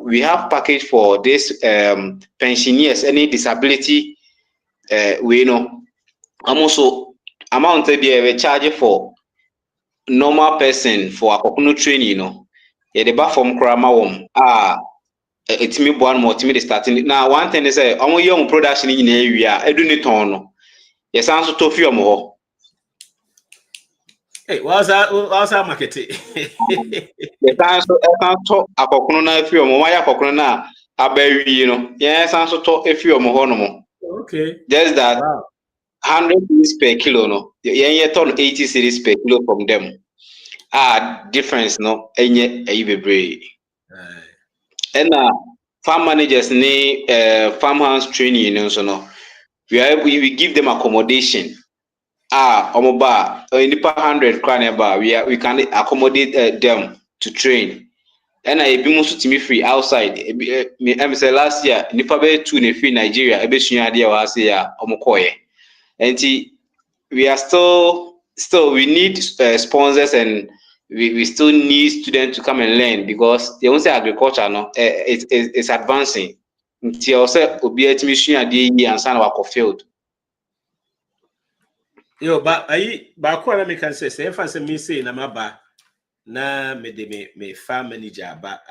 we have package for this pensioners, any disability, we also amount we charge for normal person for akokono training, the back from krama it's me one more to starting. Now one thing is young production in area, I do need to yes, answer to few more. Hey, what's that marketing? The answer akokono na few more, why akokono na abewi, yes, answer to a few more no. Okay. Just that Wow. 100 cedis per kilo, no. You turn 80 cedis per kilo from them. Difference, no. Enye bebre. And farm managers need farmhouse training, so no. We give them accommodation. Omoba in the 100 crown bar, we can accommodate them to train. And I be most to me free outside. Me say last year, nipa be 2 ne free Nigeria. Ebe sunya dia wa say ya omokoye. And we are still we need sponsors, and we still need students to come and learn because they won't say agriculture no it's advancing. Until say obi etimi sua de yi ansa na wako field. Yo, but ba ko na me kan say me say na maba na me de me farm manager ba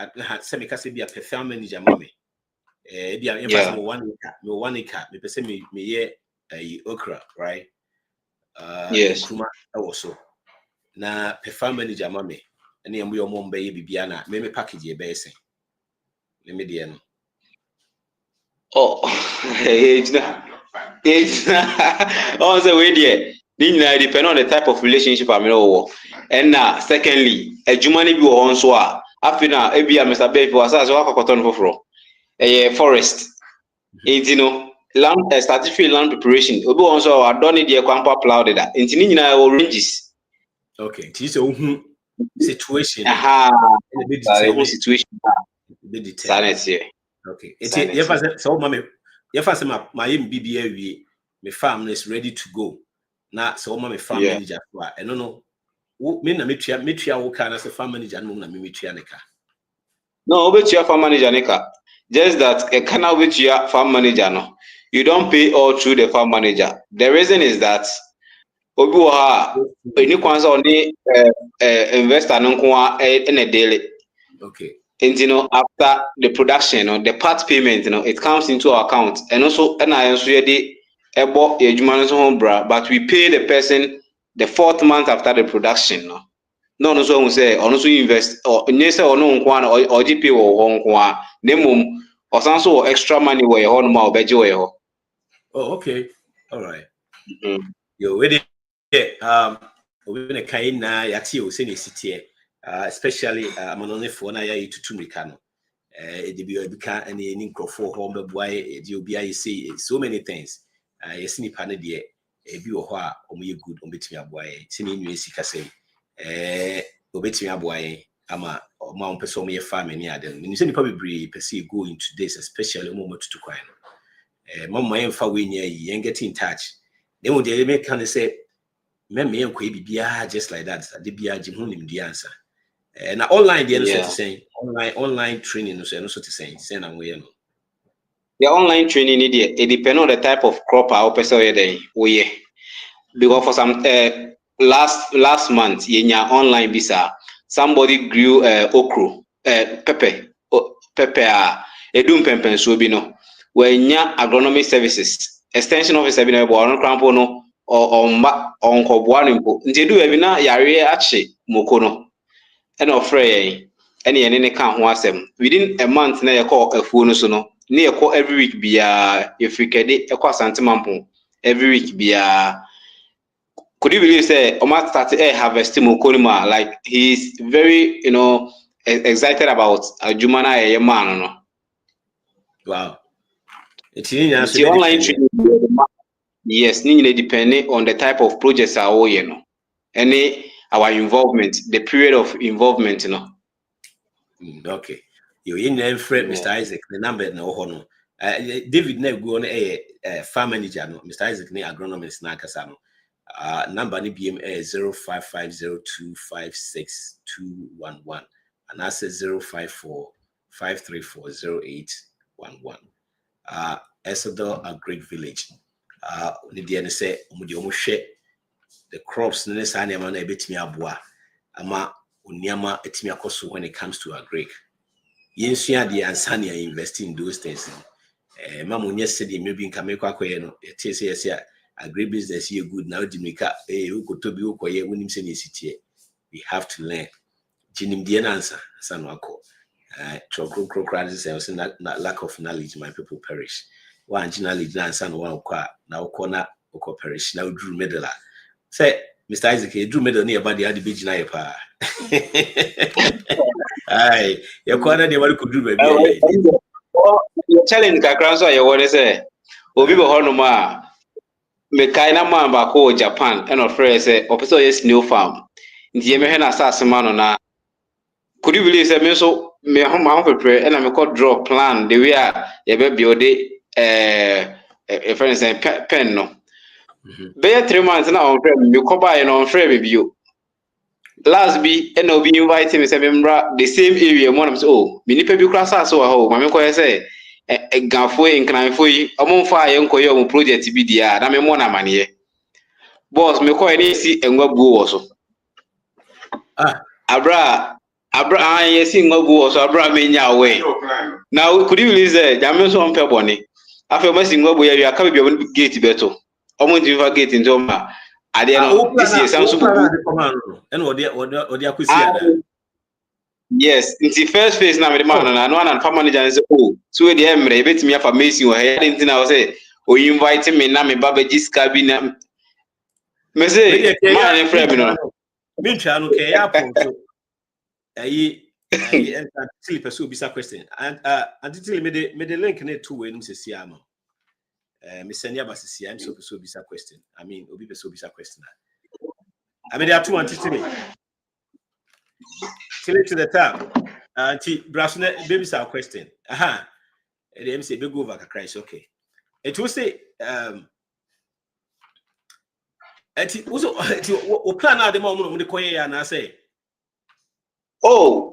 say me ka say be a farm manager mo me. Be a emphasis me 1 acre me pese me ye okra, right? Yes. Kuma also na farm manager ma me na yam yo mo mba ye bibia na me package e be sen. Me de no. Oh, it's not. Also, wait there. Depend on the type of relationship I'm in. And secondly, a Jumani be on so after now, a Mr. Baby was as well cotton for a forest. Land certificate land preparation. Obi also I don't need the quampa plowed that. Intinina ranges. Okay, this is situation. Situation. Okay. It's so mommy. If my BBA my farm is ready to go. Now so my farm manager. I don't know. Me na metria wo kana say farm manager no na me metria neka. No, bet your farm manager neka. Just that a canal with your farm manager no. You don't pay all through the farm manager. The reason is that obi wo ha any kwanza only investor no nko in a daily. Okay. And after the production, the part payment, it comes into our account. And also, but we pay the person the 4th month after the production. No, so we say, also invest or or GP or Nemum or some sort of extra money where you on Oh, okay. All right. Yo, wait we na kai na yati o se ne sitie. Especially I'm on the phone I to Tumricano. The Bika and the Nincrofo home, the boy, the OBI say so many things. Yes, ni pane de a view of what good on between a boy, singing you see Cassay. Obetting a boy, ama or Mount Pesomia farm and Yaden. You say probably perceive go into this, especially a moment to cry. Mamma and Fawin, and get in touch. Then would they make kind of say, me and Quaby be just like that, the Bia Jim the answer. And online, the answer to saying online training, no so to saying, send away. The online training it depends on the type of crop our person because for some last month in your online visa, somebody grew okra, pepper, edum pempen so bi no. When your agronomy services extension officer bi no crampo no ɔmba ɔnkɔboa no mpo nti edu baabi na yareɛ akye moko no ɛna ɔfrɛ yɛn ɛne yɛne ne ka ho asɛm within a month na yɛkɔ afuo no so no ne yɛkɔ every week biara yɛfiri kɛde ɛkɔ asante mampo every week biara. Could you believe say Oma started harvest moko no ma like he's very excited about Jumana man no. Wow. It's online training. Yes, depending on the type of projects are all any our involvement, the period of involvement, Okay. You in Mr. Isaac, the number no hono. David ne go on a farm manager no, Mr. Isaac ne agronomist na kasano. Number ni BM 0550256211 and I say 054-534-0811. Esador a great village. The DNA say the crops necessarily man a bit me abua ama unyama etimi akoso when it comes to agric. Yensia the ansania invest in those things. Mamunye said maybe in Kameko no it is yes agribusiness you good now dimika ukotobi ukoye winim se city. We have to learn. Jinim the answer sanwako. Lack of knowledge my people perish. One knowledge answer one now corner oko perish now drew medal. Say Mr. Isaac drew medal nearby the other beach na pa. Aye, your corner the one could do baby. Your challenge kakran so you want to say obi bo hono ma me kaina man ba ko Japan and of friends say opeso yes new farm nti me hwe na asase ma no na could you believe say me so me ho ma prepare and me could draw plan the way you be build a friend say pen no be 3 months na on frame me ko buy no on frame be bio last be and obi invite me say memra the same area mo na say oh me nipa bi kra asase wa ho ma me ko say gafo nkranfo yi omfa aye nkoye om project bi dia na me mo na mane boss me ko any si enwa buo wo so abra yes enwa buo wo so abra me nya we now could you release jam so on pe boni afa ma si enwa buo ya wi aka bi gate beto omo ndi va gate ndo ma ade no isi samso bu and odi akwesi ada. Yes, nti first phase na me man na no na farm manager say oh so we dey emre betimi afa mesi wo he nti na wo say o invite me na me baba jiska bi na me say man friend me no me twa no ke ya ponto ayi till person bisa question and until me the link na two way nim se sia ama me send ya basisia am so person bisa question I mean obi person bisa question I mean there are two until me till it to the top. Brasne baby sa question. Aha. The MC be go over Christ. Okay. It will say it also o plan out the moment the koye ya na say. Oh,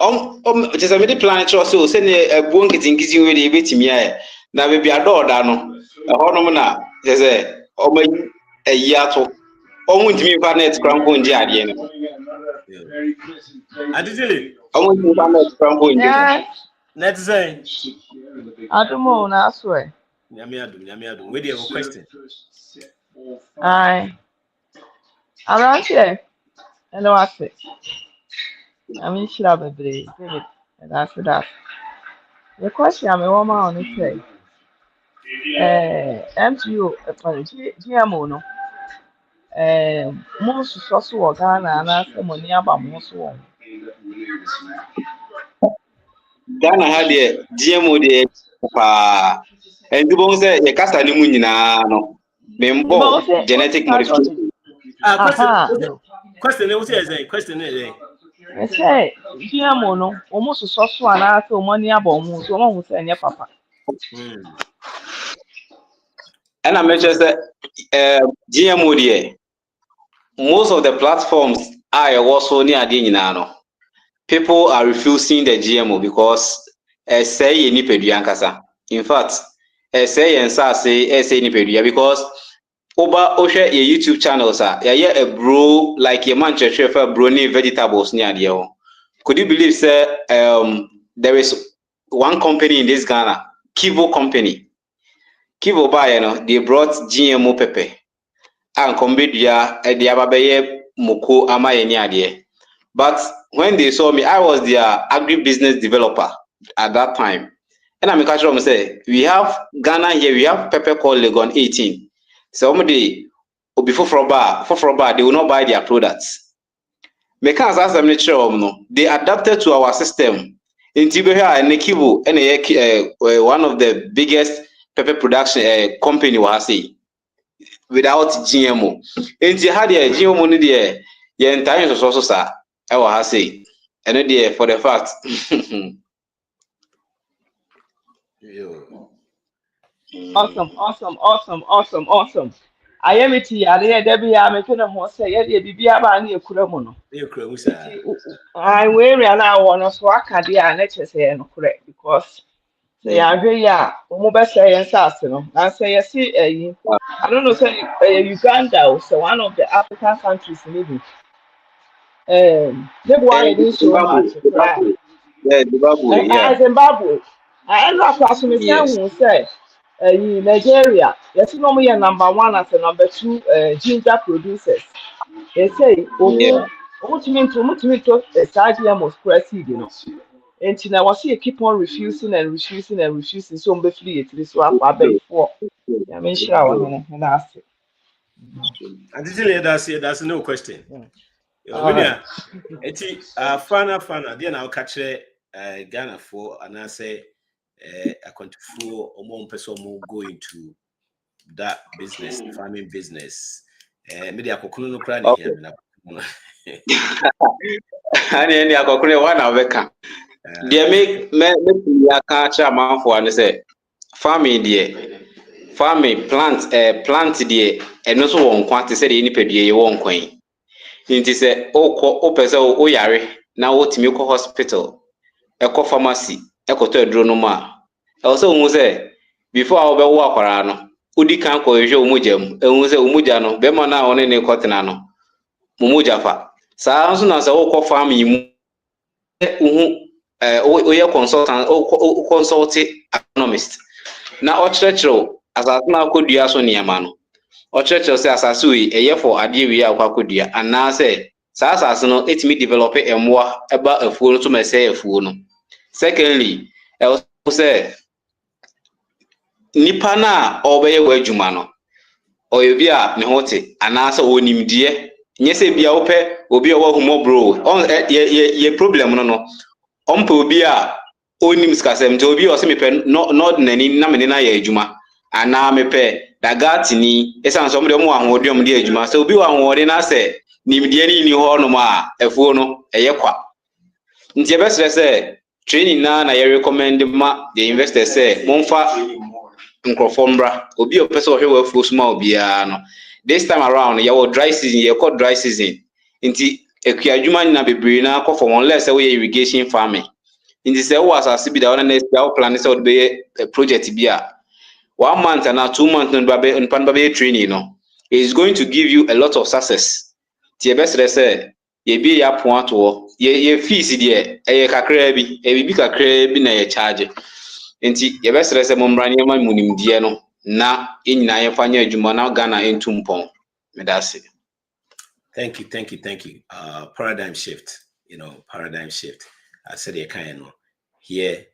just a medi plan so say na buon kitinkizi we dey betimi ya na be bia do da no hono na say o ma ato o mu ntimi fa net kranko ndi ade no. Adizili. O mu ntimi fa net kranko ndi. Net say. Adumo na aswe. Nyame adum. We dey have a question. Aye. Around here. Hello, Ase. I mean, she have a David, and that's that. The question I'm a woman on it say, MTO, GMO, no. Most social organ and ask money about most one. Ghana had the GMO de pa and the bones say kasa ni mu nyina no membo genetic modification. Question what say question I say GMO no almost social and ask money about most one who say your papa. And I mentioned that GMO de most of the platforms are also near the nyina. People are refusing the GMO because say ni pedua nkasa. In fact, say and say ni pedua because over ohwe your YouTube channels a bro like your man church for brownie vegetables near there. Could you believe say there is one company in this Ghana, Kivo company. Kivo buy they brought GMO pepper. and kombedua de ababeye moko ama ye ni ade. But when they saw me, I was their agribusiness developer at that time. And I'm catch them say, we have Ghana here, we have pepper called Legon 18. So somebody before from bar, they will not buy their products. Mekans ask them no, they adapted to our system. In Tibia and Nekibu, and one of the biggest pepper production company was say without GMO. And you had a GMO ni there, your entire so sir. I was say, and there for the fact. Awesome. I am it here. There be a making a more say, yeah, be about near Kuramono. I wear now one of Swakadia and HSA and correct because they are very, mobile science, I say, I see, I don't know, say Uganda, so one of the African countries, maybe. They why it is so much. Yeah, Zimbabwe, yeah. Zimbabwe. I end up as we Yes. say, in Nigeria, yes, no me number one as a number two ginger producers. They say, Yeah. what you mean to a side year most proceed, you know. And now I see keep on refusing. So I'm free it is what I beg for. I mean, sure, and ask it. And this is that's no question. All right. Fana, then I'll catch Ghana for and I say I want to for more person more go into that business, farming business. Maybe I could no cry here. And then you are one of the they make ya catch a man for and say farming plant there and also one quantity said any pedie one coin. It is a person o yare now what me hospital, eco pharmacy, eco to dronoma. Also, who say before I will walk around, Udi can't call you mujam, and who say umujano, Bemana on any cottonano, Mumujafa. Sounds as a walk farming. Oye consultant consulting economist na ọkyerɛkyerɛw asase na akɔdua so nneɛma no ɔkyerɛkyerɛw sɛ asase wei ɛyɛ for adeɛ wei a akɔdua anaasɛ saa asase no ɛtumi develop mmoa ɛba afuo no so ma ɛsɛe afuo no. Secondly ɛwɔ sɛ nipa no a ɔbɛyɛ wɔ adwuma no ɔyɛ bi a ne ho te anaasɛ ɔnimdeɛ nyɛ sɛ bia wopɛ obi a ɔwɔ ahumɔborɔ yɛ problem no ompe obi a onim skasem nti obi o se mepɛ no n'ani na me na yɛ adwuma ana mepɛ dagatini esan so mo de mo ahode mo de adwuma sɛ obi wa ahode na sɛ nimdeɛ ni hɔ no ma afuo no ɛyɛ kwa nti e bɛsrɛ sɛ training na yɛ recommend ma the investors sɛ momfa nkrɔfo mbra obi o pɛ sɛ ɔhwɛ wɔ afuo so ma obi a no this time around yɛ wɔ dry season yɛ kɔ dry season nti ekua adwuma na bebree na kɔ for unless we irrigation farming nti sɛ wo asase bi da wona next year plan sɛ wo be project bi a 1 month and 2 months no ba be training no is going to give you a lot of success ti e besere sɛ ye bi ya po ato ye fees de e kakra bi e bi kakra bi na ye charge nti ye besere sɛ mo mmra ne ma munimdie no na enyina ye fa nya adwuma na Ghana entu mpɔn me da se. Thank you. Paradigm shift, paradigm shift. I said, here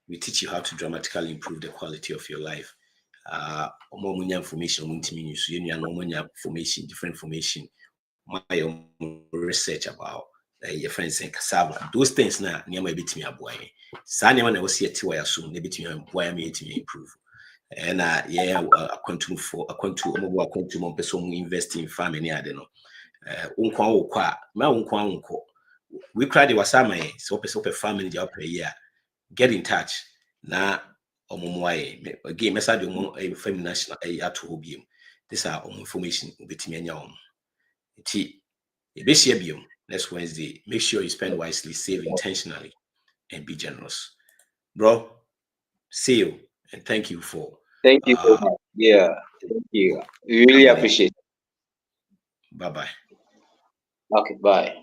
we teach you how to dramatically improve the quality of your life. More information, information, different information, my research about your friends and cassava. Those things now, near my bit me a boy. Sunny when I was here to where soon, they bit me boy me to improve. And I continue more person invest in farming. I don't know. We cried the wasama so family job per year. Get in touch na omumwaye again message a family national at hobium. These are information betimenya next Wednesday. Make sure you spend wisely, save intentionally, and be generous. Bro, see you and thank you for thank you so much. Yeah, thank you. We really appreciate it. Bye-bye. Okay, bye.